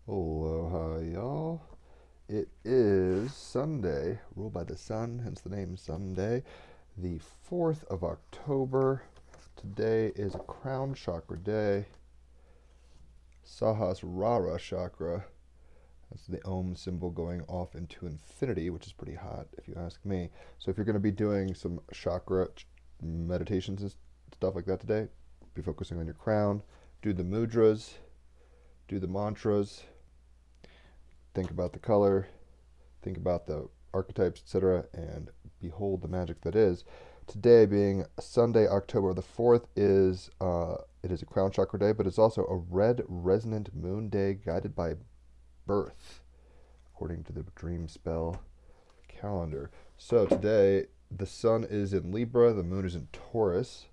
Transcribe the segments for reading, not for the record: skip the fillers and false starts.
Aloha, y'all. It is Sunday, ruled by the sun, hence the name Sunday, the 4th of October. Today is a crown chakra day, Sahasrara chakra. That's the Om symbol going off into infinity, which is pretty hot if you ask me. So if you're going to be doing some chakra meditations and stuff like that today, be focusing on your crown, do the mudras, do the mantras, think about the color, think about the archetypes, etc., and behold the magic that is. Today, being Sunday, October the 4th, it is a crown chakra day, but it's also a red resonant moon day guided by birth, according to the dream spell calendar. So today, the sun is in Libra, the moon is in Taurus,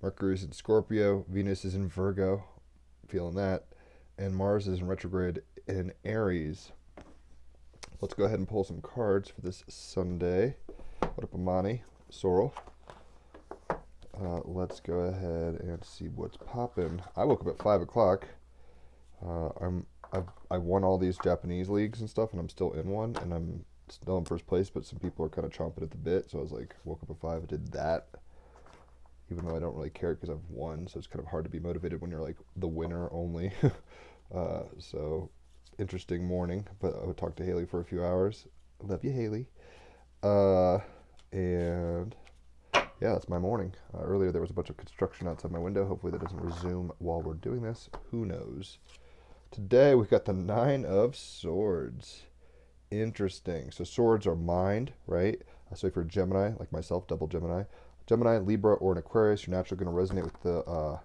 Mercury is in Scorpio, Venus is in Virgo, feeling that, and Mars is in retrograde in Aries. Let's go ahead and pull some cards for this Sunday. What up, Amani? Sorrel. Let's go ahead and see what's popping. I woke up at 5 o'clock. I won all these Japanese leagues and stuff, and I'm still in one, and I'm still in first place, but some people are kind of chomping at the bit, so I was like, woke up at 5, I did that, even though I don't really care because I've won, so it's kind of hard to be motivated when you're like the winner only. So interesting morning, but I would talk to Haley for a few hours. Love you, Haley. And yeah, that's my morning. Earlier there was a bunch of construction outside my window. Hopefully that doesn't resume while we're doing this. Who knows? Today we've got the Nine of Swords. Interesting. So swords are mind, right? So if you're a Gemini, like myself, double Gemini, Libra, or an Aquarius, you're naturally going to resonate with the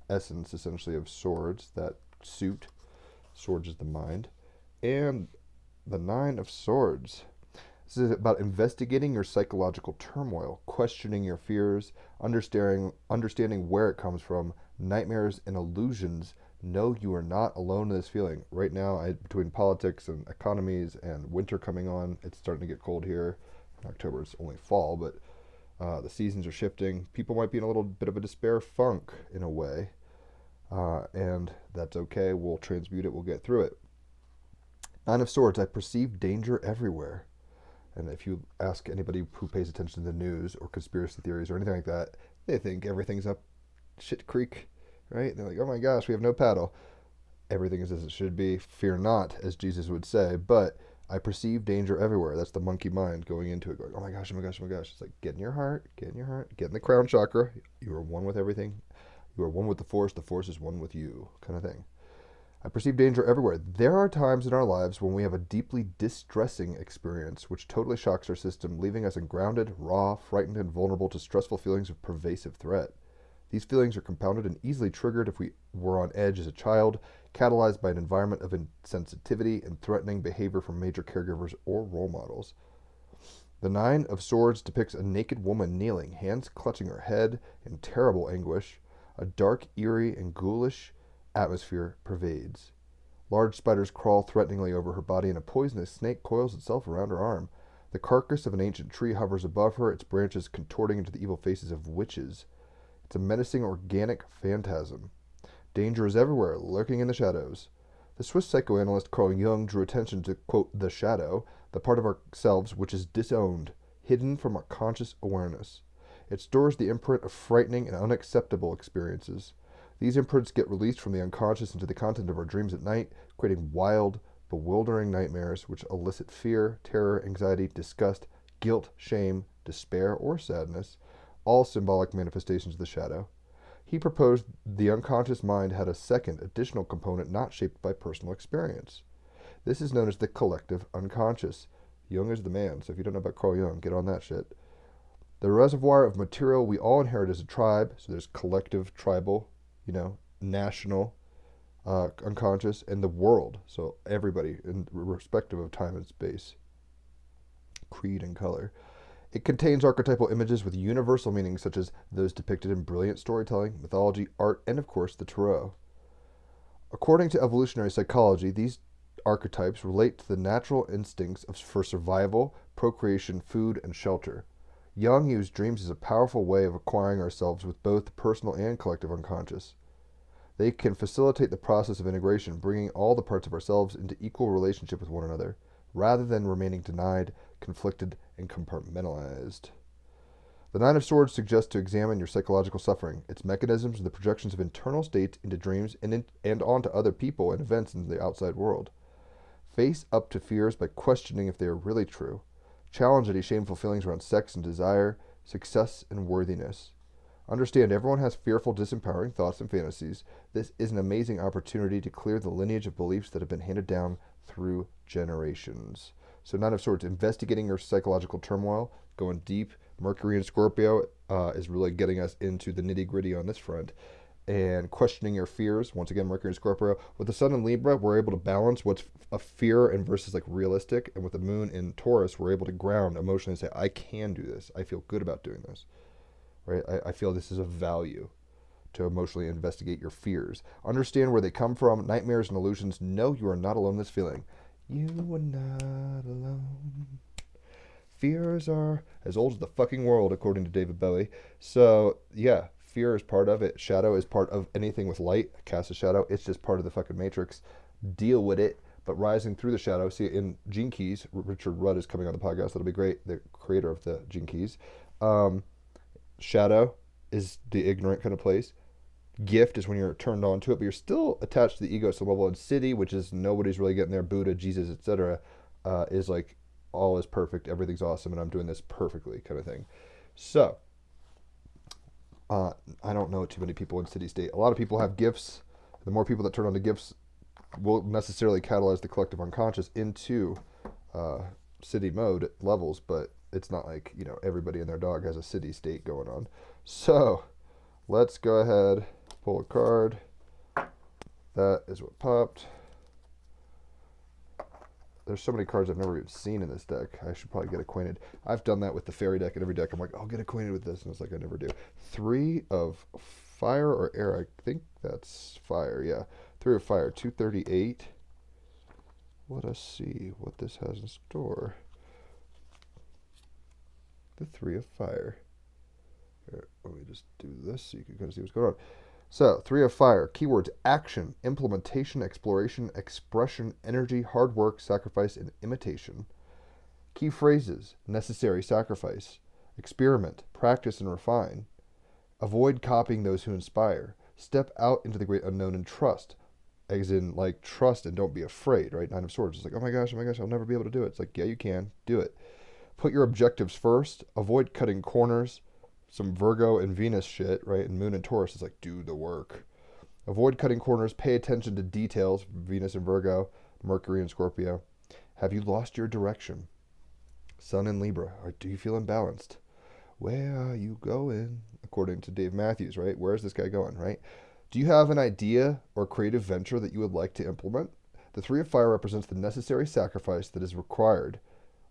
essence, essentially, of swords, that suit. Swords is the mind. And the Nine of Swords. This is about investigating your psychological turmoil, questioning your fears, understanding where it comes from, nightmares and illusions. No, you are not alone in this feeling. Right now, between politics and economies and winter coming on, it's starting to get cold here. In October, it's only fall, but the seasons are shifting. People might be in a little bit of a despair funk in a way, and that's okay. We'll transmute it. We'll get through it. Nine of Swords, I perceive danger everywhere. And if you ask anybody who pays attention to the news or conspiracy theories or anything like that, they think everything's up shit creek, right? They're like, oh my gosh, we have no paddle. Everything is as it should be. Fear not, as Jesus would say. But I perceive danger everywhere. That's the monkey mind going into it, going, oh my gosh, oh my gosh, oh my gosh. It's like, get in your heart, get in your heart, get in the crown chakra. You are one with everything. You are one with the force is one with you, kind of thing. I perceive danger everywhere. There are times in our lives when we have a deeply distressing experience which totally shocks our system, leaving us ungrounded, raw, frightened, and vulnerable to stressful feelings of pervasive threat. These feelings are compounded and easily triggered if we were on edge as a child, catalyzed by an environment of insensitivity and threatening behavior from major caregivers or role models. The Nine of Swords depicts a naked woman kneeling, hands clutching her head in terrible anguish. A dark, eerie, and ghoulish atmosphere pervades. Large spiders crawl threateningly over her body, and a poisonous snake coils itself around her arm. The carcass of an ancient tree hovers above her, its branches contorting into the evil faces of witches. It's a menacing organic phantasm. Danger is everywhere, lurking in the shadows. The Swiss psychoanalyst Carl Jung drew attention to, quote, the shadow, the part of ourselves which is disowned, hidden from our conscious awareness. It stores the imprint of frightening and unacceptable experiences. These imprints get released from the unconscious into the content of our dreams at night, creating wild, bewildering nightmares which elicit fear, terror, anxiety, disgust, guilt, shame, despair, or sadness, all symbolic manifestations of the shadow. He proposed the unconscious mind had a second, additional component not shaped by personal experience. This is known as the collective unconscious. Jung is the man, so if you don't know about Carl Jung, get on that shit. The reservoir of material we all inherit as a tribe, so there's collective, tribal, national, unconscious, and the world. So everybody, irrespective of time and space, creed, and color. It contains archetypal images with universal meanings such as those depicted in brilliant storytelling, mythology, art, and of course the tarot. According to evolutionary psychology, these archetypes relate to the natural instincts for survival, procreation, food, and shelter. Jung used dreams as a powerful way of acquiring ourselves with both the personal and collective unconscious. They can facilitate the process of integration, bringing all the parts of ourselves into equal relationship with one another, rather than remaining denied, conflicted, and compartmentalized. The Nine of Swords suggests to examine your psychological suffering, its mechanisms, and the projections of internal states into dreams and onto other people and events in the outside world. Face up to fears by questioning if they are really true. Challenge any shameful feelings around sex and desire, success and worthiness. Understand everyone has fearful, disempowering thoughts and fantasies. This is an amazing opportunity to clear the lineage of beliefs that have been handed down through generations. So Nine of Swords, investigating your psychological turmoil, going deep. Mercury in Scorpio is really getting us into the nitty-gritty on this front. And questioning your fears. Once again, Mercury in Scorpio. With the Sun in Libra, we're able to balance what's a fear and versus like realistic. And with the Moon in Taurus, we're able to ground emotionally and say, I can do this. I feel good about doing this. Right? I feel this is of value to emotionally investigate your fears. Understand where they come from. Nightmares and illusions. Know you are not alone in this feeling. You are not alone. Fears are as old as the fucking world, according to David Bowie. So, yeah, fear is part of it. Shadow is part of anything with light. Cast a shadow. It's just part of the fucking matrix. Deal with it. But rising through the shadow. See, in Gene Keys, Richard Rudd is coming on the podcast. That'll be great. The creator of the Gene Keys. Shadow is the ignorant kind of place. Gift is when you're turned on to it, but you're still attached to the ego at some level. And city, which is nobody's really getting there, Buddha, Jesus, etc., is like all is perfect, everything's awesome, and I'm doing this perfectly kind of thing. So, I don't know too many people in city state. A lot of people have gifts. The more people that turn on to gifts will necessarily catalyze the collective unconscious into city mode levels, but it's not like, you know, everybody and their dog has a city state going on. So, let's go ahead, pull a card. That is what popped. There's so many cards I've never even seen in this deck. I should probably get acquainted. I've done that with the fairy deck and every deck. I'm like, I'll get acquainted with this. And it's like, I never do. 3 of fire or air. I think that's fire. Yeah. 3 of fire. 238. Let us see what this has in store. The 3 of fire. Here, let me just do this so you can kind of see what's going on. So, 3 of fire. Keywords: action, implementation, exploration, expression, energy, hard work, sacrifice, and imitation. Key phrases: necessary sacrifice, experiment, practice, and refine. Avoid copying those who inspire. Step out into the great unknown and trust. As in, like, trust and don't be afraid, right? 9 of Swords. It's like, oh my gosh, I'll never be able to do it. It's like, yeah, you can. Do it. Put your objectives first. Avoid cutting corners. Some Virgo and Venus shit, right? And Moon and Taurus is like, do the work. Avoid cutting corners. Pay attention to details. Venus and Virgo, Mercury and Scorpio. Have you lost your direction? Sun in Libra. Or do you feel imbalanced? Where are you going? According to Dave Matthews, right? Where is this guy going, right? Do you have an idea or creative venture that you would like to implement? The 3 of fire represents the necessary sacrifice that is required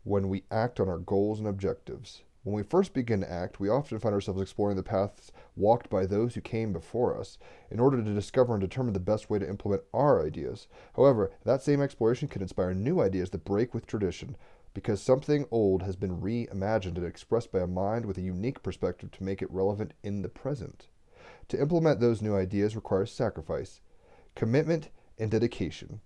when we act on our goals and objectives. When we first begin to act, we often find ourselves exploring the paths walked by those who came before us in order to discover and determine the best way to implement our ideas. However, that same exploration can inspire new ideas that break with tradition, because something old has been reimagined and expressed by a mind with a unique perspective to make it relevant in the present. To implement those new ideas requires sacrifice, commitment, and dedication.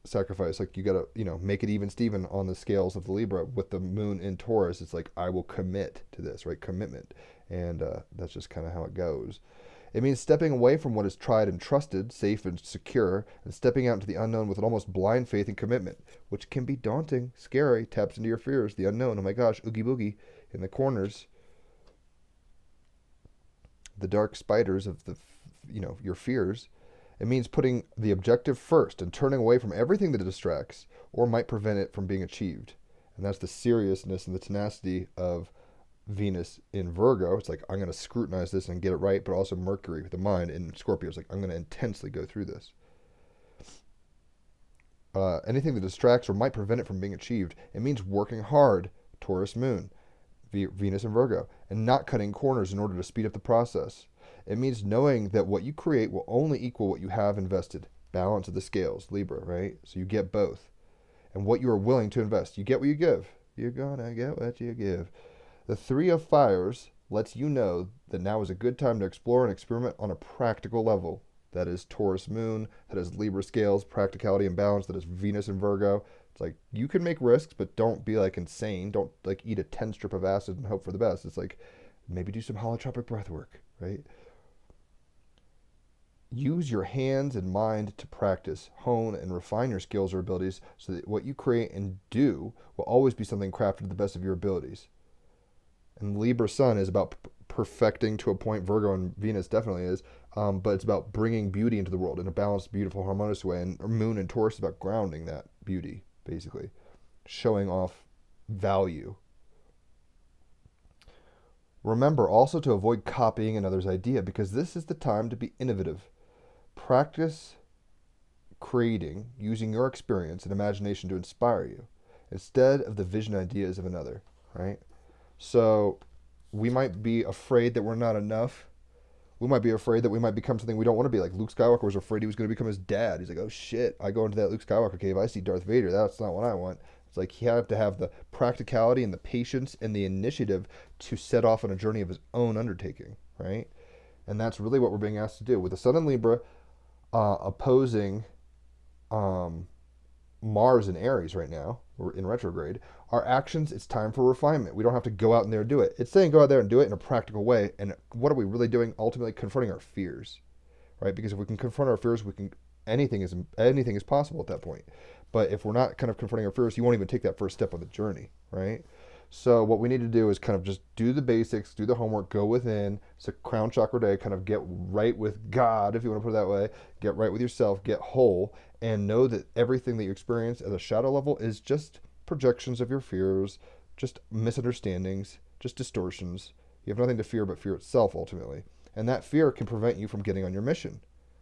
Sacrifice, like, you gotta, make it even Steven on the scales of the Libra. With the Moon in Taurus, it's like, I will commit to this, right? Commitment. And that's just kind of how it goes. It means stepping away from what is tried and trusted, safe and secure, and stepping out into the unknown with an almost blind faith and commitment, which can be daunting, scary, taps into your fears, the unknown. Oh my gosh, oogie boogie in the corners, the dark spiders of your fears. It means putting the objective first and turning away from everything that distracts or might prevent it from being achieved. And that's the seriousness and the tenacity of Venus in Virgo. It's like, I'm going to scrutinize this and get it right, but also Mercury with the mind in Scorpio. It's like, I'm going to intensely go through this. Anything that distracts or might prevent it from being achieved. It means working hard, Taurus Moon, Venus and Virgo, and not cutting corners in order to speed up the process. It means knowing that what you create will only equal what you have invested. Balance of the scales, Libra, right? So you get both. And what you are willing to invest. You get what you give. You're gonna get what you give. The 3 of fires lets you know that now is a good time to explore and experiment on a practical level. That is Taurus moon, that is Libra scales, practicality and balance, that is Venus and Virgo. It's like you can make risks, but don't be like insane. Don't like eat a 10 strip of acid and hope for the best. It's like maybe do some holotropic breath work, right? Use your hands and mind to practice, hone, and refine your skills or abilities so that what you create and do will always be something crafted to the best of your abilities. And Libra Sun is about perfecting to a point. Virgo and Venus definitely is, but it's about bringing beauty into the world in a balanced, beautiful, harmonious way. And Moon and Taurus is about grounding that beauty, basically, showing off value. Remember also to avoid copying another's idea, because this is the time to be innovative. Practice creating using your experience and imagination to inspire you instead of the vision ideas of another, right? So we might be afraid that we're not enough. We might be afraid that we might become something we don't want to be. Like Luke Skywalker was afraid he was going to become his dad. He's like, oh shit, I go into that Luke Skywalker cave, I see Darth Vader. That's not what I want. It's like he had to have the practicality and the patience and the initiative to set off on a journey of his own undertaking, right? And that's really what we're being asked to do. With the Sun in Libra opposing Mars in Aries right now, we're in retrograde, our actions, it's time for refinement. We don't have to go out in there and do it. It's saying go out there and do it in a practical way. And what are we really doing? Ultimately confronting our fears, right? Because if we can confront our fears, we can anything is possible at that point. But if we're not kind of confronting our fears, you won't even take that first step on the journey, right? So what we need to do is kind of just do the basics, do the homework, go within. It's a crown chakra day, kind of get right with God, if you want to put it that way. Get right with yourself, get whole, and know that everything that you experience at a shadow level is just projections of your fears, just misunderstandings, just distortions. You have nothing to fear but fear itself, ultimately. And that fear can prevent you from getting on your mission.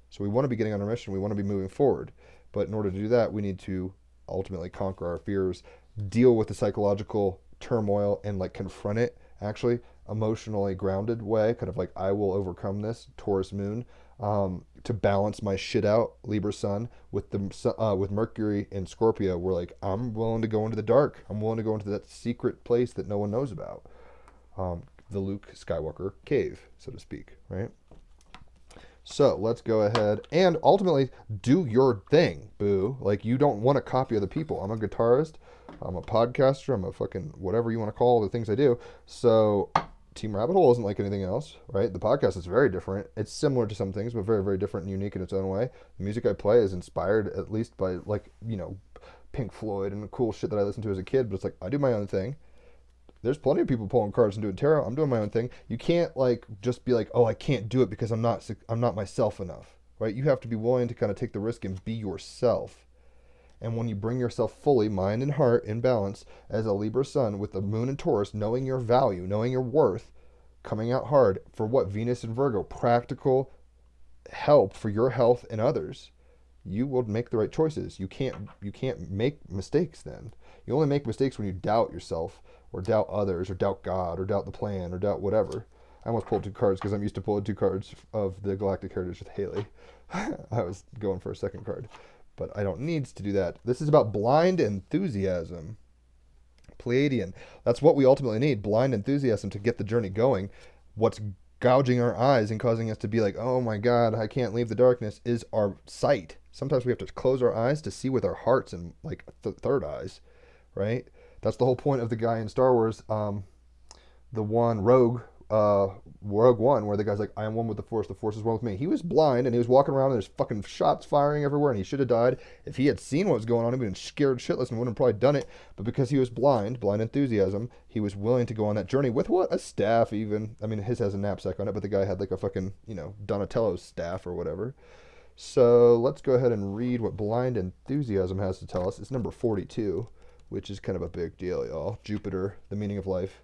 So we want to be getting on our mission. We want to be moving forward. But in order to do that, we need to ultimately conquer our fears, deal with the psychological turmoil, and like confront it actually emotionally grounded way, kind of like I will overcome this, Taurus moon, to balance my shit out, Libra sun, with Mercury and Scorpio. We're like, I'm willing to go into the dark. I'm willing to go into that secret place that no one knows about, the Luke Skywalker cave, so to speak, right? So let's go ahead and ultimately do your thing, boo. Like, you don't want to copy other people. I'm a guitarist. I'm a podcaster. I'm a fucking whatever you want to call the things I do. So Team Rabbit Hole isn't like anything else, right? The podcast is very different. It's similar to some things, but very, very different and unique in its own way. The music I play is inspired at least by, like, you know, Pink Floyd and the cool shit that I listened to as a kid. But it's like, I do my own thing. There's plenty of people pulling cards and doing tarot. I'm doing my own thing. You can't like just be like, oh, I can't do it because I'm not myself enough, right? You have to be willing to kind of take the risk and be yourself. And when you bring yourself fully, mind and heart, in balance as a Libra sun with the moon and Taurus, knowing your value, knowing your worth, coming out hard for what? Venus and Virgo, practical help for your health and others, you will make the right choices. You can't make mistakes then. You only make mistakes when you doubt yourself or doubt others or doubt God or doubt the plan or doubt whatever. I almost pulled two cards because I'm used to pulling two cards of the Galactic Heritage with Haley. I was going for a second card, but I don't need to do that. This is about blind enthusiasm. Pleiadian. That's what we ultimately need, blind enthusiasm to get the journey going. What's gouging our eyes and causing us to be like, oh my God, I can't leave the darkness, is our sight. Sometimes we have to close our eyes to see with our hearts and like third eyes, right? That's the whole point of the guy in Star Wars, the one Rogue One, where the guy's like, I am one with the Force is one with me. He was blind and he was walking around and there's fucking shots firing everywhere and he should have died. If he had seen what was going on, he'd been scared shitless and wouldn't have probably done it. But because he was blind enthusiasm, he was willing to go on that journey with what? A staff even. I mean, his has a knapsack on it, but the guy had like a fucking, Donatello's staff or whatever. So let's go ahead and read what blind enthusiasm has to tell us. It's number 42, which is kind of a big deal, y'all. Jupiter, the meaning of life,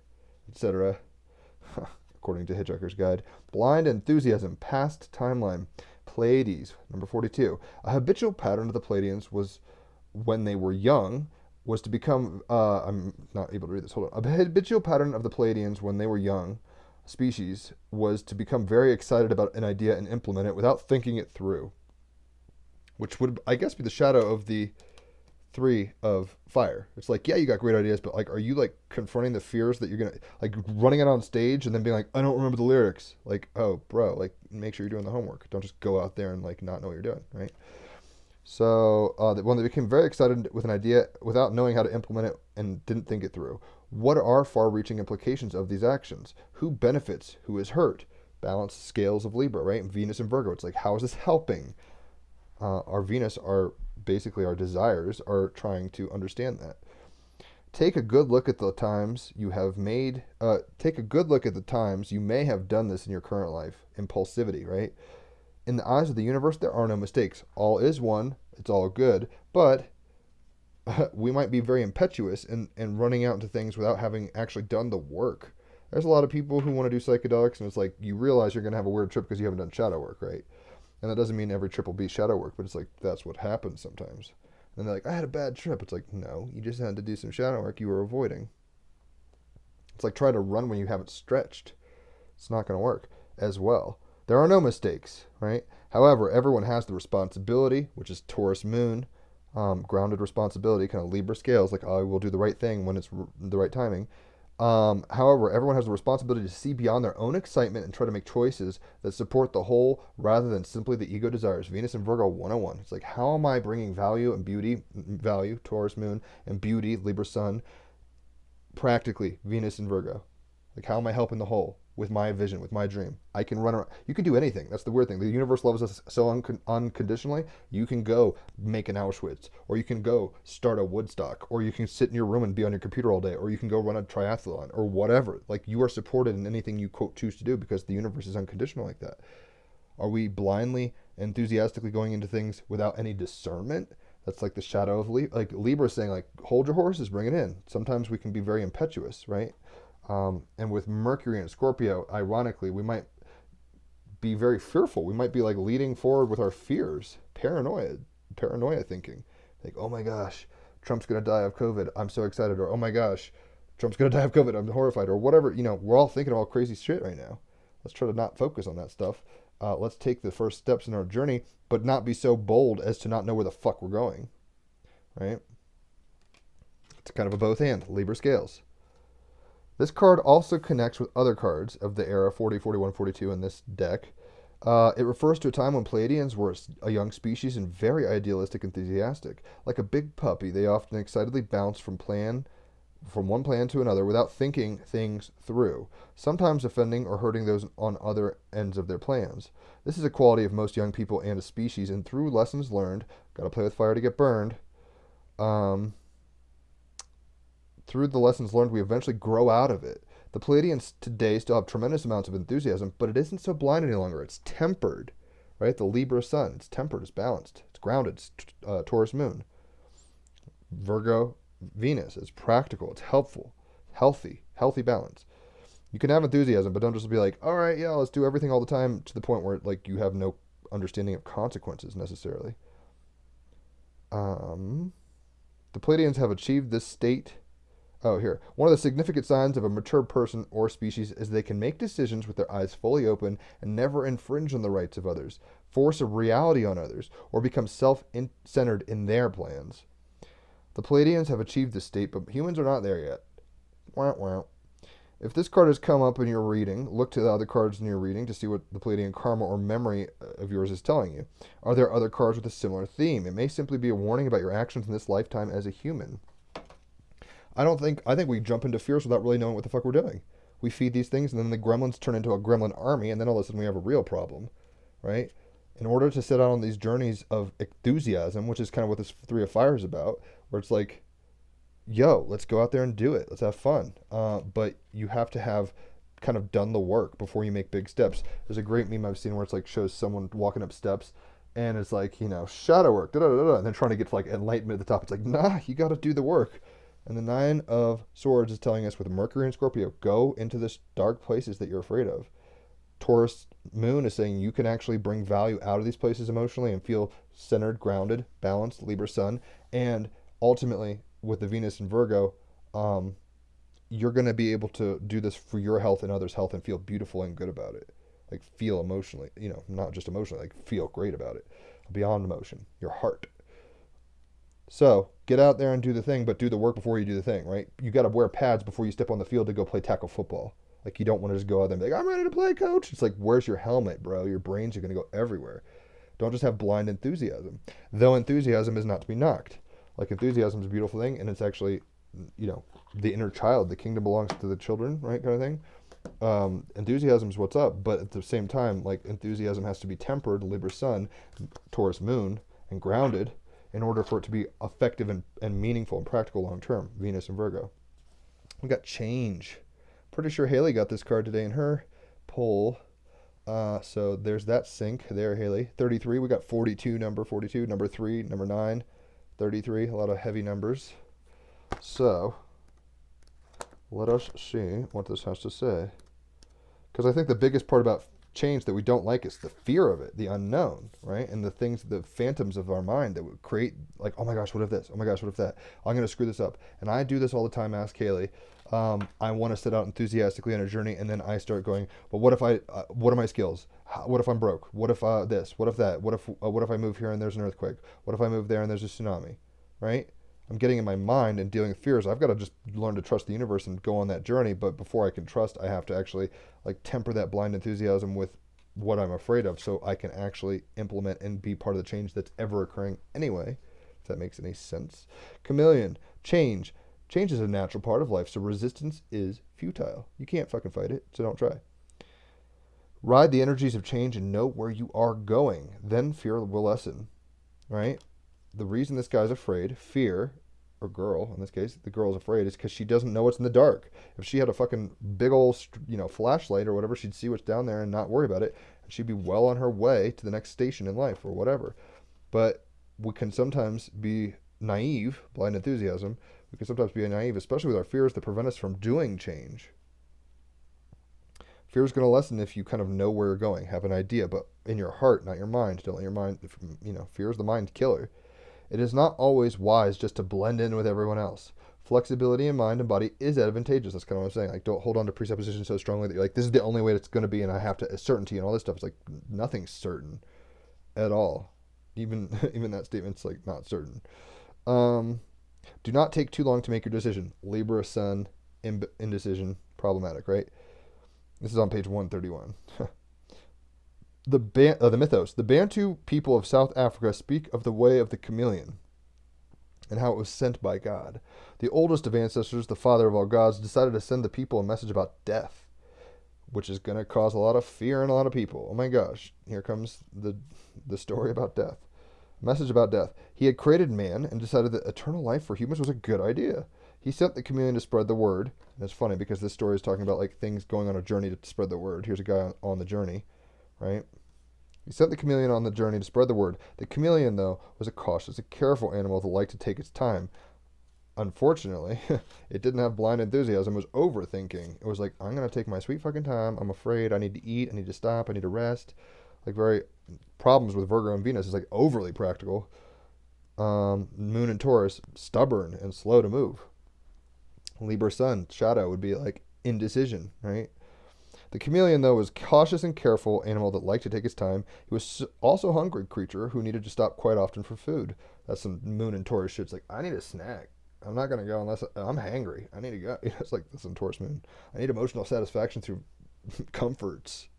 etc. According to Hitchhiker's Guide. Blind enthusiasm, past timeline. Pleiades, number 42. A habitual pattern of the Pleiadians was, when they were young, was to become, I'm not able to read this, hold on. A habitual pattern of the Pleiadians when they were young species was to become very excited about an idea and implement it without thinking it through. Which would, I guess, be the shadow of the 3 of fire. It's like, yeah, you got great ideas, but like, are you like confronting the fears that you're gonna like running it on stage and then being like, I don't remember the lyrics? Like, oh, bro, like make sure you're doing the homework. Don't just go out there and like not know what you're doing, right? So the one that became very excited with an idea without knowing how to implement it and didn't think it through. What are far-reaching implications of these actions? Who benefits? Who is hurt? Balanced scales of Libra, right? Venus and Virgo. It's like, how is this helping? Our Venus, our basically our desires, are trying to understand that. Take a good look at the times you have made. Take a good look at the times you may have done this in your current life. Impulsivity, right? In the eyes of the universe, there are no mistakes. All is one. It's all good. But we might be very impetuous and running out into things without having actually done the work. There's a lot of people who want to do psychedelics, and it's like you realize you're going to have a weird trip because you haven't done shadow work, right? And that doesn't mean every trip will be shadow work, but it's like that's what happens sometimes. And they're like, I had a bad trip. It's like, no, you just had to do some shadow work you were avoiding. It's like trying to run when you haven't stretched. It's not going to work as well. There are no mistakes, right? However, everyone has the responsibility, which is Taurus moon, grounded responsibility, kind of Libra scales, like I will do the right thing when it's the right timing. However, everyone has the responsibility to see beyond their own excitement and try to make choices that support the whole rather than simply the ego desires. Venus and Virgo 101. It's like, how am I bringing value and beauty, value, Taurus moon, and beauty, Libra sun, practically, Venus and Virgo? Like, how am I helping the whole with my vision, with my dream? I can run around. You can do anything. That's the weird thing. The universe loves us so unconditionally. You can go make an Auschwitz, or you can go start a Woodstock, or you can sit in your room and be on your computer all day, or you can go run a triathlon, or whatever. Like, you are supported in anything you, quote, choose to do because the universe is unconditional like that. Are we blindly, enthusiastically going into things without any discernment? That's like the shadow of Libra saying, like, hold your horses, bring it in. Sometimes we can be very impetuous, right? And with Mercury and Scorpio, ironically, we might be very fearful. We might be like leading forward with our fears, paranoia thinking. Like, oh my gosh, Trump's going to die of COVID. I'm so excited. Or, oh my gosh, Trump's going to die of COVID. I'm horrified. Or whatever. You know, we're all thinking of all crazy shit right now. Let's try to not focus on that stuff. Let's take the first steps in our journey, but not be so bold as to not know where the fuck we're going. Right? It's kind of a both and. Libra scales. This card also connects with other cards of the era 40, 41, 42 in this deck. It refers to a time when Pleiadians were a young species and very idealistic, enthusiastic. Like a big puppy, they often excitedly bounce from one plan to another without thinking things through, sometimes offending or hurting those on other ends of their plans. This is a quality of most young people and a species, and through lessons learned, gotta play with fire to get burned, through the lessons learned, we eventually grow out of it. The Pleiadians today still have tremendous amounts of enthusiasm, but it isn't so blind any longer. It's tempered, right? The Libra sun, it's tempered, it's balanced, it's grounded, it's Taurus moon. Virgo, Venus, it's practical, it's helpful, healthy balance. You can have enthusiasm, but don't just be like, all right, yeah, let's do everything all the time to the point where like you have no understanding of consequences necessarily. The Pleiadians have achieved this state. Oh, here. One of the significant signs of a mature person or species is they can make decisions with their eyes fully open and never infringe on the rights of others, force a reality on others, or become self-centered in their plans. The Pleiadians have achieved this state, but humans are not there yet. Wah, wah. If this card has come up in your reading, look to the other cards in your reading to see what the Pleiadian karma or memory of yours is telling you. Are there other cards with a similar theme? It may simply be a warning about your actions in this lifetime as a human. I think we jump into fears without really knowing what the fuck we're doing. We feed these things, and then the gremlins turn into a gremlin army, and then all of a sudden we have a real problem, right? In order to set out on these journeys of enthusiasm, which is kind of what this Three of Fire is about, where it's like, yo, let's go out there and do it. Let's have fun. But you have to have kind of done the work before you make big steps. There's a great meme I've seen where it's like shows someone walking up steps, and it's like, you know, shadow work, da-da-da-da, and then trying to get to like enlightenment at the top. It's like, nah, you got to do the work. And the Nine of Swords is telling us with Mercury and Scorpio, go into the dark places that you're afraid of. Taurus moon is saying you can actually bring value out of these places emotionally and feel centered, grounded, balanced, Libra sun. And ultimately, with the Venus and Virgo, you're going to be able to do this for your health and others' health and feel beautiful and good about it. Like feel emotionally, you know, not just emotionally, like feel great about it. Beyond emotion, your heart. So get out there and do the thing, but do the work before you do the thing, right? You got to wear pads before you step on the field to go play tackle football. Like, you don't want to just go out there and be like, I'm ready to play, coach. It's like, where's your helmet, bro? Your brains are going to go everywhere. Don't just have blind enthusiasm. Though enthusiasm is not to be knocked. Like, enthusiasm is a beautiful thing, and it's actually, the inner child. The kingdom belongs to the children, right, kind of thing. Enthusiasm is what's up, but at the same time, like, enthusiasm has to be tempered, Libra sun, Taurus moon, and grounded in order for it to be effective and meaningful and practical long term. Venus and Virgo. We got change. Pretty sure Haley got this card today in her poll. So there's that sync there, Haley. 33. We got 42, number 42, number 3, number 9, 33. A lot of heavy numbers. So let us see what this has to say. Because I think the biggest part about change that we don't like is the fear of it, the unknown, right? And the things, the phantoms of our mind that would create, like, oh my gosh, what if this? Oh my gosh, what if that? I'm going to screw this up. And I do this all the time. Ask Haley. I want to set out enthusiastically on a journey, and then I start going, well, what if what are my skills? What if I'm broke? What if this? What if that? What if I move here and there's an earthquake? What if I move there and there's a tsunami, right? I'm getting in my mind and dealing with fears. I've got to just learn to trust the universe and go on that journey. But before I can trust, I have to actually, like, temper that blind enthusiasm with what I'm afraid of, so I can actually implement and be part of the change that's ever occurring anyway, if that makes any sense. Chameleon, change. Change is a natural part of life, so resistance is futile. You can't fucking fight it, so don't try. Ride the energies of change and know where you are going. Then fear will lessen, right? The reason this guy's afraid, fear, or girl, in this case, the girl's afraid, is because she doesn't know what's in the dark. If she had a fucking big old, flashlight or whatever, she'd see what's down there and not worry about it. And she'd be well on her way to the next station in life or whatever. But we can sometimes be naive, blind enthusiasm. We can sometimes be naive, especially with our fears that prevent us from doing change. Fear is going to lessen if you kind of know where you're going, have an idea, but in your heart, not your mind. Don't let your mind, fear is the mind killer. It is not always wise just to blend in with everyone else. Flexibility in mind and body is advantageous. That's kind of what I'm saying. Like, don't hold on to presuppositions so strongly that you're like, this is the only way it's going to be, and I have to, certainty and all this stuff. It's like, nothing's certain at all. Even that statement's like not certain. Do not take too long to make your decision. Libra sun, indecision, problematic, right? This is on page 131. The mythos. The Bantu people of South Africa speak of the way of the chameleon and how it was sent by God. The oldest of ancestors, the father of all gods, decided to send the people a message about death, which is going to cause a lot of fear in a lot of people. Oh my gosh, here comes the story about death. A message about death. He had created man and decided that eternal life for humans was a good idea. He sent the chameleon to spread the word. And it's funny because this story is talking about, like, things going on a journey to spread the word. Here's a guy on the journey, right? He sent the chameleon on the journey to spread the word. The chameleon, though, was a cautious, a careful animal that liked to take its time. Unfortunately, it didn't have blind enthusiasm. It was overthinking. It was like, I'm going to take my sweet fucking time. I'm afraid. I need to eat. I need to stop. I need to rest. Like, very problems with Virgo and Venus is like overly practical. Moon and Taurus, stubborn and slow to move. Libra sun, shadow, would be like indecision, right? The chameleon, though, was cautious and careful animal that liked to take his time. He was also a hungry creature who needed to stop quite often for food. That's some Moon and Taurus shit. It's like, I need a snack. I'm not going to go unless I'm hangry. I need to go. It's like, that's some Taurus Moon. I need emotional satisfaction through comforts.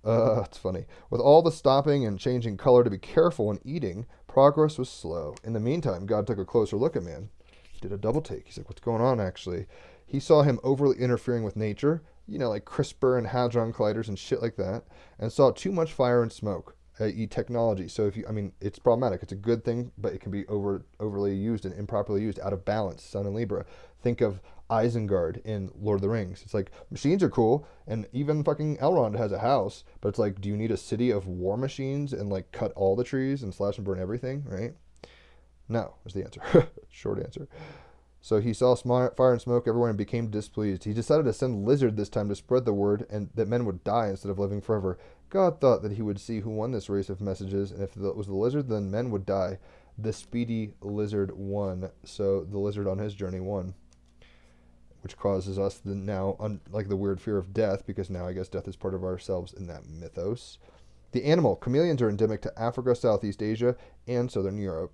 It's funny. With all the stopping and changing color to be careful in eating, progress was slow. In the meantime, God took a closer look at man. Did a double take. He's like, what's going on, actually? He saw him overly interfering with nature, like CRISPR and Hadron colliders and shit like that, and saw too much fire and smoke, i.e. technology. So it's problematic. It's a good thing, but it can be overly used and improperly used, out of balance. Sun and Libra. Think of Isengard in Lord of the Rings. It's like, machines are cool, and even fucking Elrond has a house, but it's like, do you need a city of war machines and, like, cut all the trees and slash and burn everything, right? No, is the answer. Short answer. So he saw fire and smoke everywhere and became displeased. He decided to send Lizard this time to spread the word and that men would die instead of living forever. God thought that he would see who won this race of messages, and if it was the Lizard, then men would die. The speedy Lizard won. So the Lizard on his journey won, which causes us like the weird fear of death, because now I guess death is part of ourselves in that mythos. The animal. Chameleons are endemic to Africa, Southeast Asia, and Southern Europe.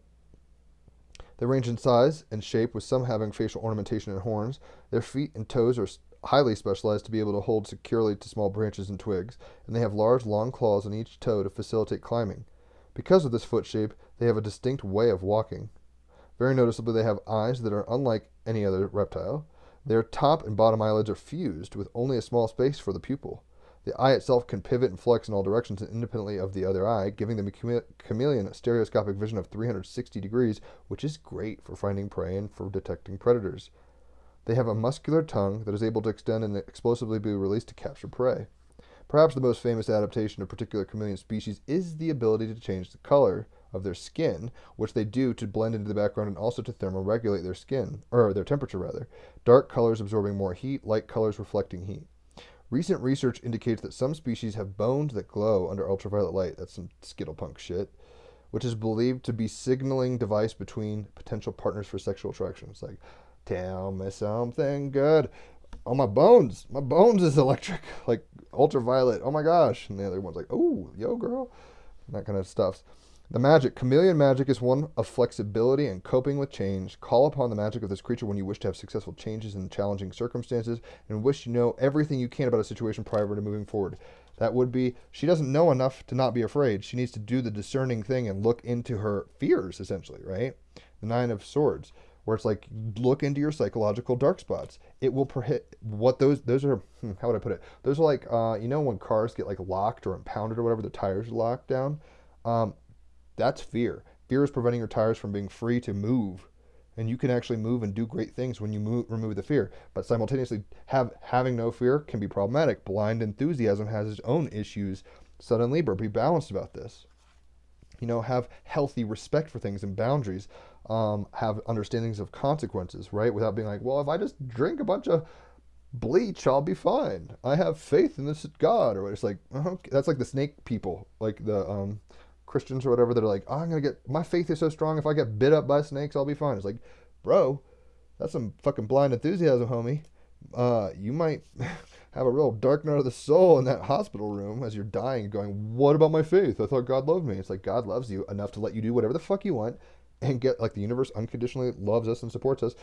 They range in size and shape, with some having facial ornamentation and horns. Their feet and toes are highly specialized to be able to hold securely to small branches and twigs, and they have large, long claws on each toe to facilitate climbing. Because of this foot shape, they have a distinct way of walking. Very noticeably, they have eyes that are unlike any other reptile. Their top and bottom eyelids are fused, with only a small space for the pupil. The eye itself can pivot and flex in all directions independently of the other eye, giving the chameleon a stereoscopic vision of 360 degrees, which is great for finding prey and for detecting predators. They have a muscular tongue that is able to extend and explosively be released to capture prey. Perhaps the most famous adaptation of particular chameleon species is the ability to change the color of their skin, which they do to blend into the background and also to thermoregulate their skin, or their temperature rather. Dark colors absorbing more heat, light colors reflecting heat. Recent research indicates that some species have bones that glow under ultraviolet light. That's some skittlepunk shit. Which is believed to be signaling device between potential partners for sexual attraction. It's like, tell me something good. Oh, my bones is electric, like ultraviolet. Oh my gosh. And the other one's like, oh, yo, girl. And that kind of stuff. The magic. Chameleon magic is one of flexibility and coping with change. Call upon the magic of this creature when you wish to have successful changes in challenging circumstances and wish you know everything you can about a situation prior to moving forward. That would be, she doesn't know enough to not be afraid. She needs to do the discerning thing and look into her fears, essentially, right? The Nine of Swords, where it's like, look into your psychological dark spots. It will prohibit what those are. How would I put it? Those are like, when cars get like locked or impounded or whatever, the tires are locked down. That's fear. Fear is preventing your tires from being free to move. And you can actually move and do great things when you remove the fear. But simultaneously, having no fear can be problematic. Blind enthusiasm has its own issues. Sun and Libra, be balanced about this. Have healthy respect for things and boundaries. Have understandings of consequences, right? Without being like, well, if I just drink a bunch of bleach, I'll be fine. I have faith in this God. Or it's like, okay. That's like the snake people, like the Christians or whatever, that are like, oh, my faith is so strong, if I get bit up by snakes, I'll be fine. It's like, bro, that's some fucking blind enthusiasm, homie. You might have a real dark night of the soul in that hospital room as you're dying, going, what about my faith? I thought God loved me. It's like, God loves you enough to let you do whatever the fuck you want and get, like, the universe unconditionally loves us and supports us,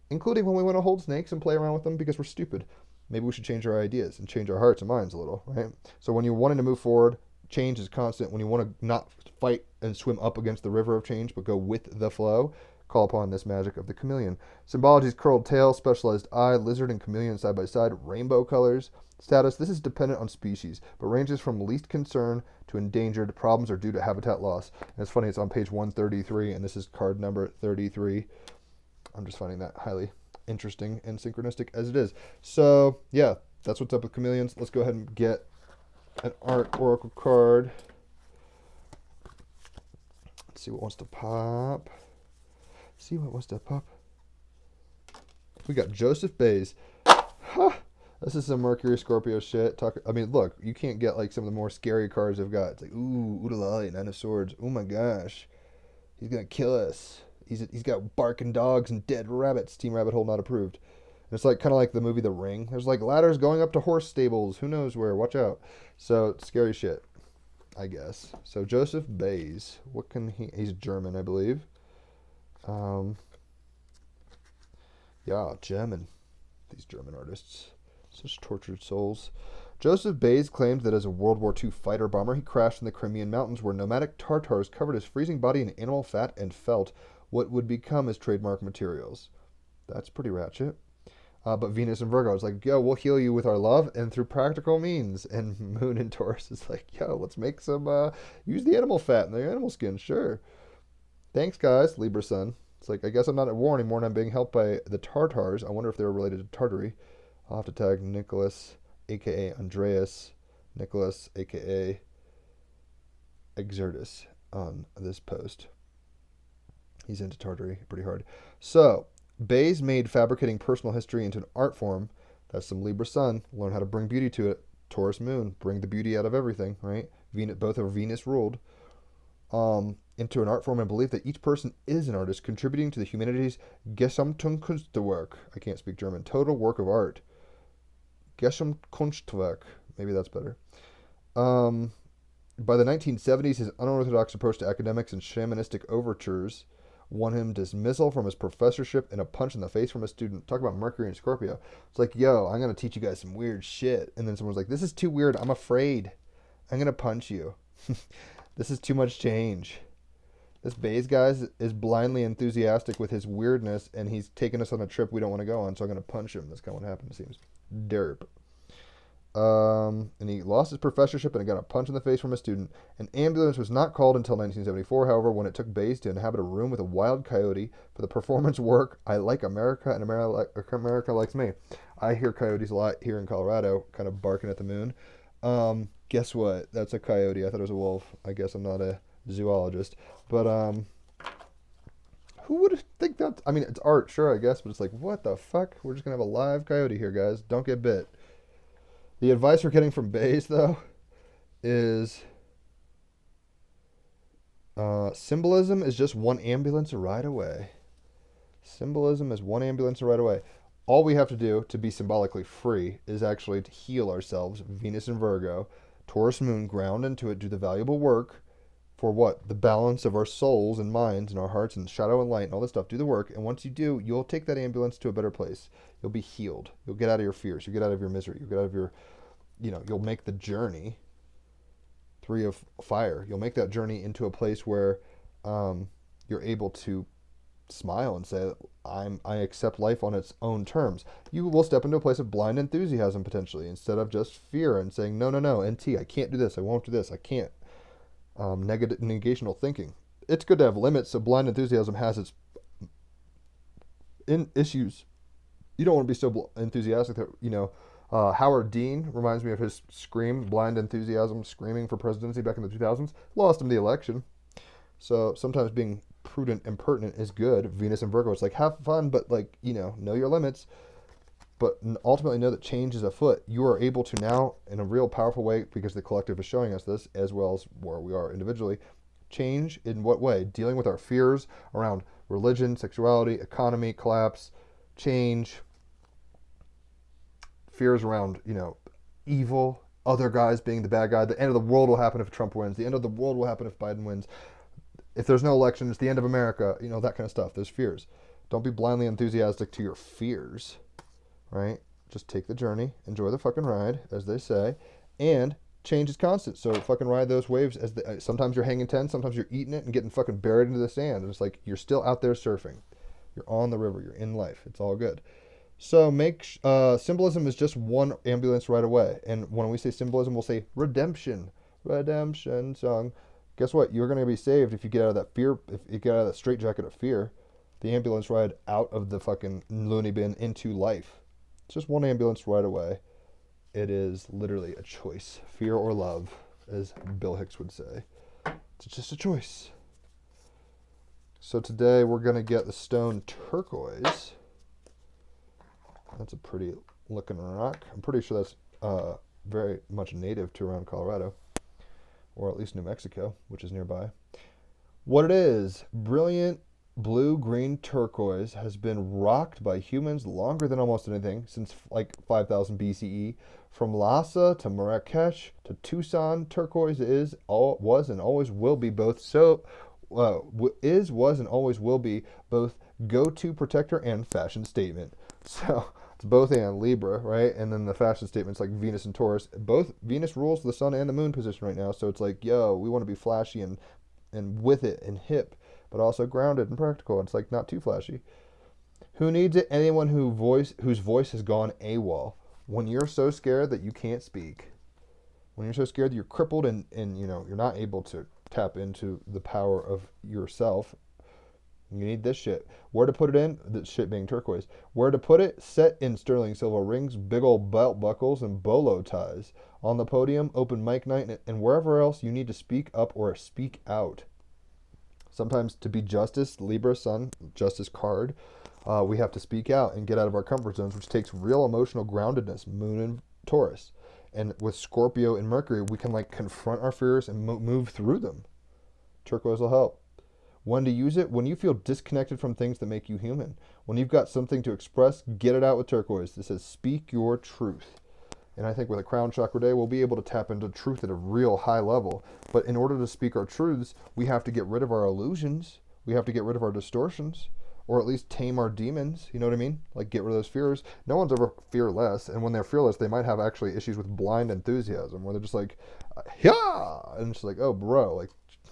including when we want to hold snakes and play around with them because we're stupid. Maybe we should change our ideas and change our hearts and minds a little, right? So when you're wanting to move forward, change is constant. When you want to not fight and swim up against the river of change, but go with the flow, call upon this magic of the chameleon. Symbology is curled tail, specialized eye, lizard and chameleon side by side, rainbow colors. Status, this is dependent on species, but ranges from least concern to endangered. Problems are due to habitat loss. And it's funny, it's on page 133, and this is card number 33. I'm just finding that highly interesting and synchronistic as it is. So, yeah, that's what's up with chameleons. Let's go ahead and get an art oracle card. Let's see what wants to pop. We got Joseph Bays. This is some Mercury Scorpio shit. Look, you can't get like some of the more scary cards I've got. It's like, ooh, Udalali, Nine of Swords. Oh my gosh, he's gonna kill us. He's got barking dogs and dead rabbits. Team Rabbit Hole not approved. And it's like kind of like the movie The Ring. There's like ladders going up to horse stables. Who knows where? Watch out. So scary shit, I guess. So Joseph Bays. What can he? He's German, I believe. Yeah, German. These German artists, such tortured souls. Joseph Bays claimed that as a World War II fighter bomber, he crashed in the Crimean Mountains, where nomadic Tartars covered his freezing body in animal fat and felt what would become his trademark materials. That's pretty ratchet. But Venus and Virgo is like, yo, we'll heal you with our love and through practical means. And Moon and Taurus is like, yo, let's make some, use the animal fat and the animal skin, sure. Thanks, guys. Libra Sun. It's like, I guess I'm not at war anymore and I'm being helped by the Tartars. I wonder if they're related to Tartary. I'll have to tag Nicholas, a.k.a. Andreas, Nicholas, a.k.a. Exertus, on this post. He's into Tartary pretty hard. So, Bays made fabricating personal history into an art form. That's some Libra Sun. Learn how to bring beauty to it. Taurus Moon. Bring the beauty out of everything, right? Both are Venus ruled. Into an art form and belief that each person is an artist, contributing to the humanity's Gesamtkunstwerk. I can't speak German. Total work of art. Gesamtkunstwerk. Maybe that's better. By the 1970s, his unorthodox approach to academics and shamanistic overtures won him dismissal from his professorship and a punch in the face from a student. Talk about Mercury and Scorpio. It's like, yo, I'm going to teach you guys some weird shit. And then someone's like, this is too weird. I'm afraid. I'm going to punch you. This is too much change. This Bays guy is blindly enthusiastic with his weirdness, and he's taking us on a trip we don't want to go on, so I'm going to punch him. That's kind of what happened, it seems. Derp. And he lost his professorship and got a punch in the face from a student. An ambulance was not called until 1974, however, when it took Bays to inhabit a room with a wild coyote for the performance work I Like America and America Likes Me. I hear coyotes a lot here in Colorado, kind of barking at the moon. Guess what? That's a coyote. I thought it was a wolf. I guess I'm not a zoologist. But who would think that? I mean, it's art, sure, I guess, but it's like, what the fuck? We're just going to have a live coyote here, guys. Don't get bit. The advice we're getting from Bays, though, is symbolism is just one ambulance a ride away. Symbolism is one ambulance a ride away. All we have to do to be symbolically free is actually to heal ourselves, Venus and Virgo, Taurus moon, ground into it, do the valuable work for what? The balance of our souls and minds and our hearts and shadow and light and all this stuff. Do the work, and once you do, you'll take that ambulance to a better place. You'll be healed. You'll get out of your fears. You'll get out of your misery. You'll get out of your, you'll make the journey. 3 of fire. You'll make that journey into a place where you're able to smile and say, I accept life on its own terms. You will step into a place of blind enthusiasm potentially, instead of just fear and saying, no, NT, I can't do this. I won't do this. I can't. Negational thinking. It's good to have limits, so blind enthusiasm has its issues. You don't want to be so enthusiastic that, Howard Dean reminds me of his blind enthusiasm, screaming for presidency back in the 2000s. Lost him the election. So sometimes being prudent and pertinent is good. Venus and Virgo, it's like, have fun, but know your limits. But ultimately know that change is afoot. You are able to now, in a real powerful way, because the collective is showing us this, as well as where we are individually, change in what way? Dealing with our fears around religion, sexuality, economy, collapse, change, fears around, evil, other guys being the bad guy. The end of the world will happen if Trump wins. The end of the world will happen if Biden wins. If there's no election, it's the end of America. That kind of stuff. There's fears. Don't be blindly enthusiastic to your fears. Right? Just take the journey, enjoy the fucking ride, as they say, and change is constant. So fucking ride those waves. Sometimes you're hanging 10, sometimes you're eating it and getting fucking buried into the sand. And it's like you're still out there surfing. You're on the river. You're in life. It's all good. So symbolism is just one ambulance right away. And when we say symbolism, we'll say redemption song. Guess what? You're going to be saved if you get out of that fear. If you get out of that straitjacket of fear, the ambulance ride out of the fucking loony bin into life. It's just one ambulance right away. It is literally a choice. Fear or love, as Bill Hicks would say. It's just a choice. So today we're going to get the stone turquoise. That's a pretty looking rock. I'm pretty sure that's very much native to around Colorado. Or at least New Mexico, which is nearby. What it is, brilliant blue-green turquoise has been rocked by humans longer than almost anything, since like 5000 BCE. From Lhasa to Marrakesh to Tucson, turquoise was and always will be both go-to protector and fashion statement. So it's both and Libra, right? And then the fashion statements like Venus and Taurus. Both Venus rules the sun and the moon position right now. So it's like, yo, we want to be flashy and with it and hip, but also grounded and practical. It's like not too flashy. Who needs it? Anyone whose voice has gone AWOL. When you're so scared that you can't speak. When you're so scared that you're crippled and you're not able to tap into the power of yourself. You need this shit. Where to put it in? This shit being turquoise. Where to put it? Set in sterling silver rings, big old belt buckles, and bolo ties. On the podium, open mic night, and wherever else you need to speak up or speak out. Sometimes to be justice, Libra, Sun, justice card, we have to speak out and get out of our comfort zones, which takes real emotional groundedness, Moon and Taurus. And with Scorpio and Mercury, we can confront our fears and move through them. Turquoise will help. When to use it? When you feel disconnected from things that make you human. When you've got something to express, get it out with turquoise. This says, speak your truth. And I think with a crown chakra day, we'll be able to tap into truth at a real high level. But in order to speak our truths, we have to get rid of our illusions. We have to get rid of our distortions, or at least tame our demons. You know what I mean? Like, get rid of those fears. No one's ever fearless, and when they're fearless, they might have actually issues with blind enthusiasm, where they're just like, yeah, and it's like, oh, bro, like,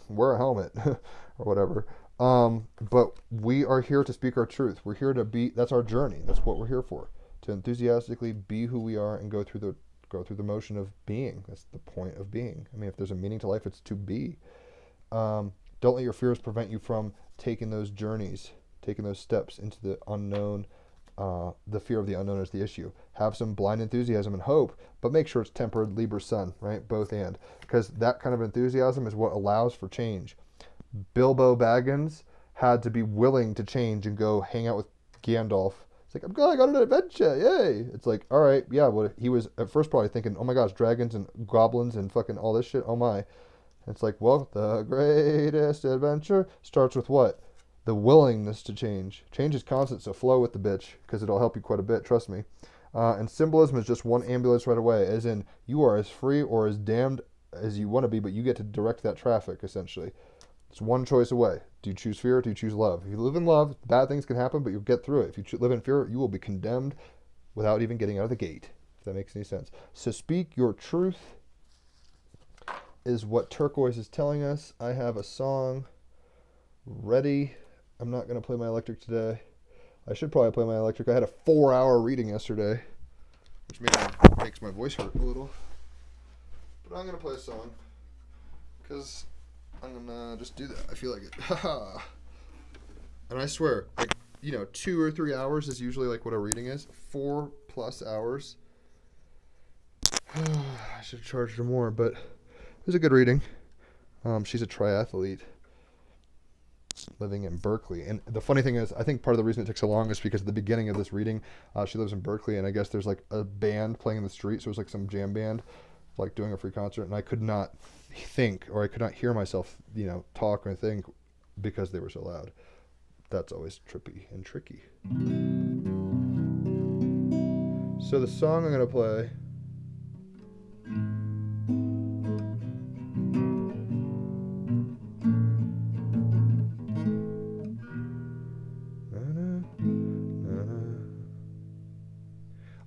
wear a helmet or whatever. But we are here to speak our truth. We're here to be. That's our journey. That's what we're here for. To enthusiastically be who we are and go through the motion of being. That's the point of being. I mean, if there's a meaning to life, it's to be. Don't let your fears prevent you from taking those journeys, taking those steps into the unknown. The fear of the unknown is the issue. Have some blind enthusiasm and hope, but make sure it's tempered, Libra Sun, right? Both and. Because that kind of enthusiasm is what allows for change. Bilbo Baggins had to be willing to change and go hang out with Gandalf. It's like, I'm going on an adventure, yay! It's like, all right, yeah, well, he was at first probably thinking, oh my gosh, dragons and goblins and fucking all this shit, oh my. And it's like, well, the greatest adventure starts with what? The willingness to change. Change is constant, so flow with the bitch, because it'll help you quite a bit, trust me. And symbolism is just one ambulance right away, as in, you are as free or as damned as you want to be, but you get to direct that traffic, essentially. It's one choice away. Do you choose fear or do you choose love? If you live in love, bad things can happen, but you'll get through it. If you live in fear, you will be condemned without even getting out of the gate, if that makes any sense. So speak your truth is what turquoise is telling us. I have a song ready. I'm not going to play my electric today. I should probably play my electric. I had a 4-hour reading yesterday, which makes my voice hurt a little. But I'm going to play a song because I'm gonna just do that. I feel like it. And I swear, like, 2 or 3 hours is usually like what a reading is. 4+ hours. I should have charged her more, but it was a good reading. She's a triathlete living in Berkeley. And the funny thing is, I think part of the reason it took so long is because at the beginning of this reading, she lives in Berkeley, and I guess there's like a band playing in the street. So it was like some jam band, like doing a free concert, and I could not think, or I could not hear myself, talk or think because they were so loud. That's always trippy and tricky. So the song I'm going to play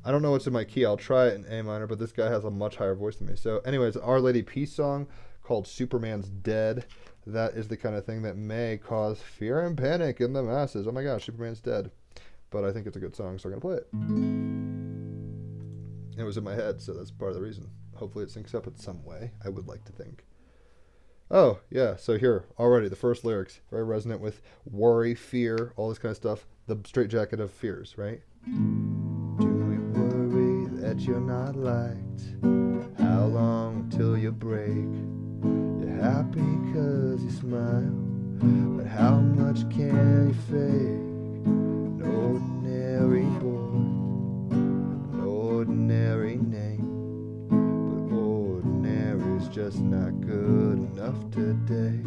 I don't know what's in my key. I'll try it in A minor, but this guy has a much higher voice than me. So anyways, Our Lady Peace song called Superman's Dead. That is the kind of thing that may cause fear and panic in the masses. Oh my gosh, Superman's dead. But I think it's a good song, so I'm going to play it. It was in my head, so that's part of the reason. Hopefully it syncs up in some way, I would like to think. Oh, yeah, so here, already, the first lyrics, very resonant with worry, fear, all this kind of stuff. The straitjacket of fears, right? That you're not liked. How long till you break? You're happy cause you smile, but how much can you fake? An ordinary boy, an ordinary name, but ordinary is just not good enough today.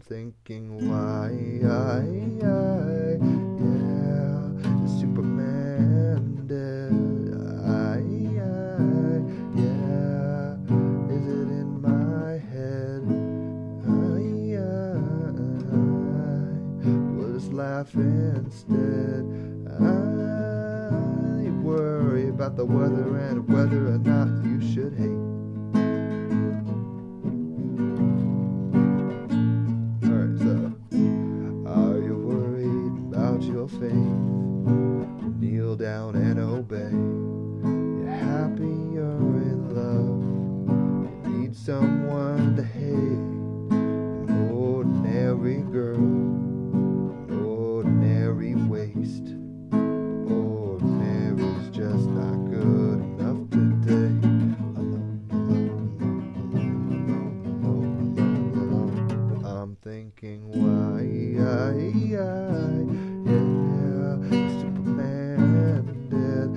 Thinking why, yeah, is Superman dead? Yeah, is it in my head? We'll just laugh instead. I worry about the weather and whether or not you should hate. Faith, kneel down and obey. You're happy, you're in love. You need someone to hate. An ordinary girl, an ordinary waste. Ordinary is just not good enough today. I'm thinking why, Superman dead,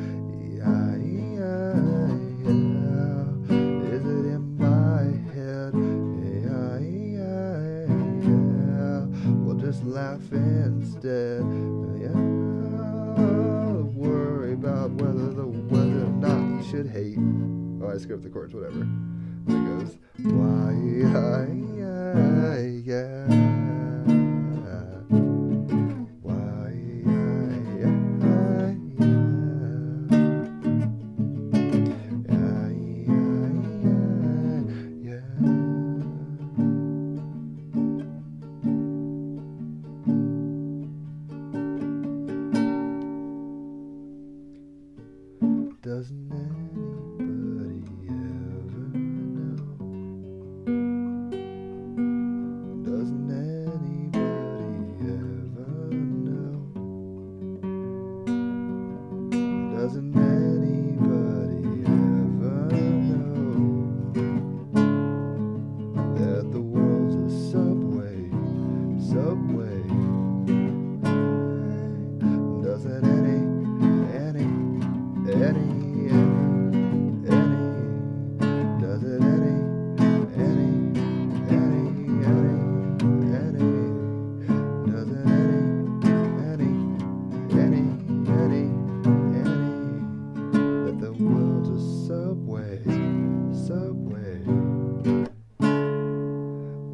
is it in my head? laugh instead. Yeah, worry about whether or not you should hate. Oh, I skipped the chords, whatever. It goes, why, yeah. Why, doesn't anybody ever know? Doesn't anybody ever know? Doesn't anybody ever know that the world's a subway? Doesn't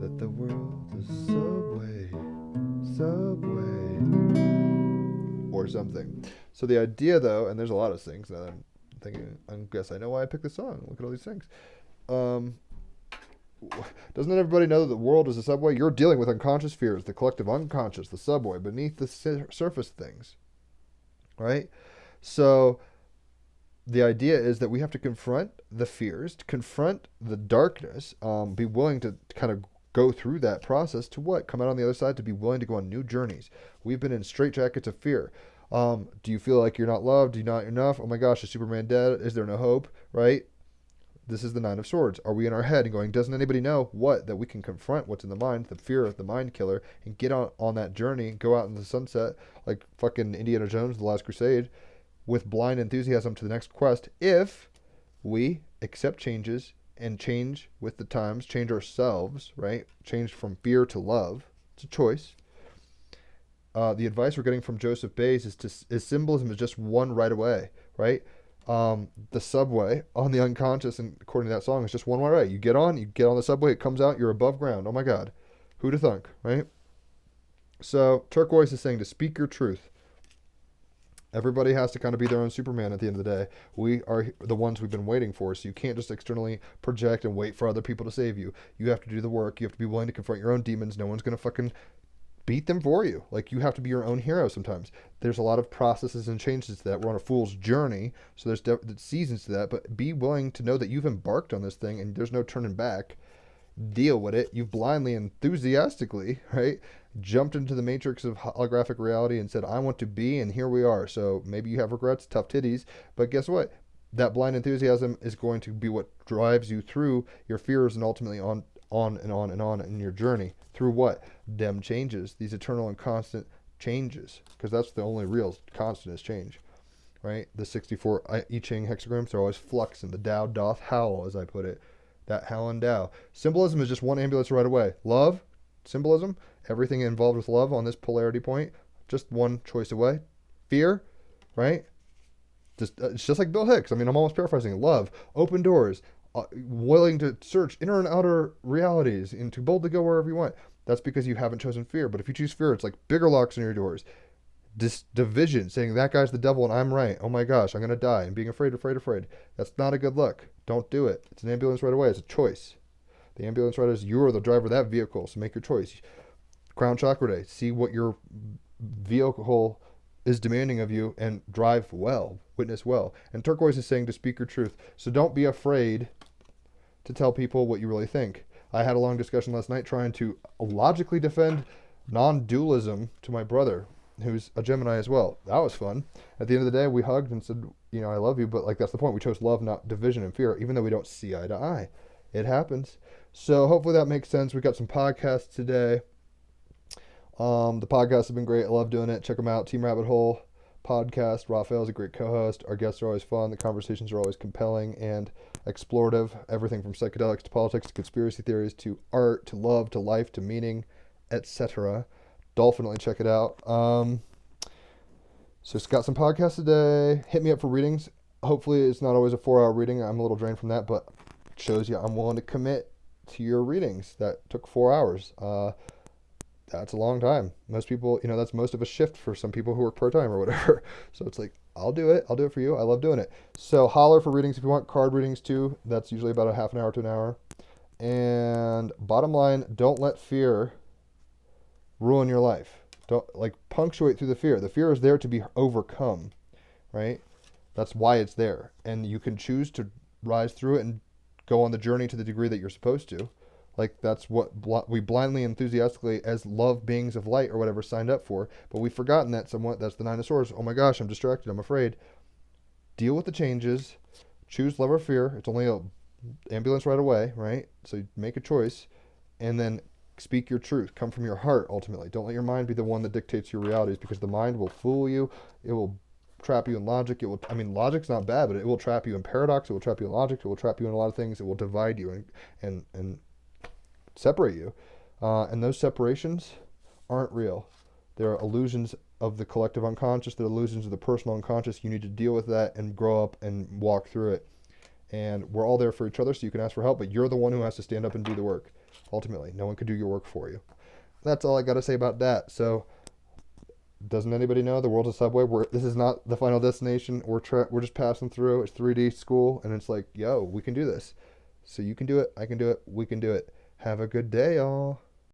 that the world's a subway, that the world's a subway, or something. So the idea, though, and there's a lot of things that I'm thinking, I guess I know why I picked this song. Look at all these things. Doesn't everybody know that the world is a subway? You're dealing with unconscious fears, the collective unconscious, the subway, beneath the surface things, right? So the idea is that we have to confront the fears, to confront the darkness, be willing to kind of go through that process to what? Come out on the other side, to be willing to go on new journeys. We've been in straitjackets of fear. Do you feel like you're not loved? Do you not enough? Oh my gosh, is Superman dead? Is there no hope? Right? This is the Nine of Swords. Are we in our head and going, doesn't anybody know what? That we can confront what's in the mind, the fear of the mind killer, and get on that journey, go out in the sunset, like fucking Indiana Jones, The Last Crusade, with blind enthusiasm to the next quest, if we accept changes and change with the times, change ourselves, right? Change from fear to love. It's a choice. The advice we're getting from Joseph Bayes is symbolism is just one right away, right? The subway on the unconscious, and according to that song, is just one way. You get on the subway, it comes out, you're above ground. Oh my God, who'd have thunk, right? So Turquoise is saying to speak your truth. Everybody has to kind of be their own Superman at the end of the day. We are the ones we've been waiting for, so you can't just externally project and wait for other people to save you. You have to do the work. You have to be willing to confront your own demons. No one's going to fucking beat them for you. Like, you have to be your own hero sometimes. There's a lot of processes and changes to that. We're on a fool's journey, so there's seasons to that, but be willing to know that you've embarked on this thing and there's no turning back. Deal with it. You've blindly, enthusiastically, right, jumped into the matrix of holographic reality and said, I want to be, and here we are. So maybe you have regrets, tough titties, but guess what? That blind enthusiasm is going to be what drives you through your fears and ultimately on and on and on in your journey. Through what? Them changes, these eternal and constant changes, because that's the only real constant is change, right? The 64 I Ching hexagrams are always flux, and the Tao doth howl, as I put it. That howl and Tao. Symbolism is just one ambulance right away. Love, symbolism, everything involved with love on this polarity point, just one choice away. Fear, right? It's just like Bill Hicks. I mean, I'm almost paraphrasing. Love, open doors, willing to search inner and outer realities and to boldly go wherever you want. That's because you haven't chosen fear. But if you choose fear, it's like bigger locks in your doors. Division, saying that guy's the devil and I'm right. Oh my gosh, I'm going to die. And being afraid. That's not a good look. Don't do it. It's an ambulance right away. It's a choice. The ambulance rider is you're the driver of that vehicle, so make your choice. Crown Chakra Day. See what your vehicle is demanding of you and drive well, witness well. And Turquoise is saying to speak your truth. So don't be afraid to tell people what you really think. I had a long discussion last night trying to logically defend non-dualism to my brother, who's a Gemini as well. That was fun. At the end of the day, we hugged and said, you know, I love you, but like that's the point. We chose love, not division and fear, even though we don't see eye to eye. It happens. So hopefully that makes sense. We got some podcasts today. The podcasts have been great. I love doing it. Check them out. Team Rabbit Hole podcast. Raphael's a great co-host. Our guests are always fun. The conversations are always compelling and explorative. Everything from psychedelics to politics to conspiracy theories to art to love to life to meaning, etc. definitely check it out. So it's got some podcasts today. Hit me up for readings. Hopefully it's not always a 4-hour reading. I'm a little drained from that, but it shows you I'm willing to commit to your readings. That took 4 hours. That's a long time. Most people, that's most of a shift for some people who work part-time or whatever. So it's like, I'll do it. I'll do it for you. I love doing it. So Holler for readings if you want. Card readings too. That's usually about a half an hour to an hour. And bottom line, don't let fear ruin your life. Don't punctuate through the fear. The fear is there to be overcome, right? That's why it's there. And you can choose to rise through it and go on the journey to the degree that you're supposed to. That's what we blindly, enthusiastically, as love beings of light or whatever, signed up for. But we've forgotten that somewhat. That's the Nine of Swords. Oh my gosh, I'm distracted. I'm afraid. Deal with the changes. Choose love or fear. It's only a ambulance right away, right? So you make a choice, and then speak your truth. Come from your heart, ultimately. Don't let your mind be the one that dictates your realities, because the mind will fool you. It will trap you in logic. Logic's not bad, but it will trap you in paradox. It will trap you in logic. It will trap you in a lot of things. It will divide you and separate you. And those separations aren't real. They're illusions of the collective unconscious. They're illusions of the personal unconscious. You need to deal with that and grow up and walk through it. And we're all there for each other, so you can ask for help, but you're the one who has to stand up and do the work. Ultimately, no one can do your work for you. That's all I got to say about that. So, doesn't anybody know the world's a subway? This is not the final destination. We're just passing through. It's 3D school, and it's like, yo, we can do this. So you can do it. I can do it. We can do it. Have a good day, y'all.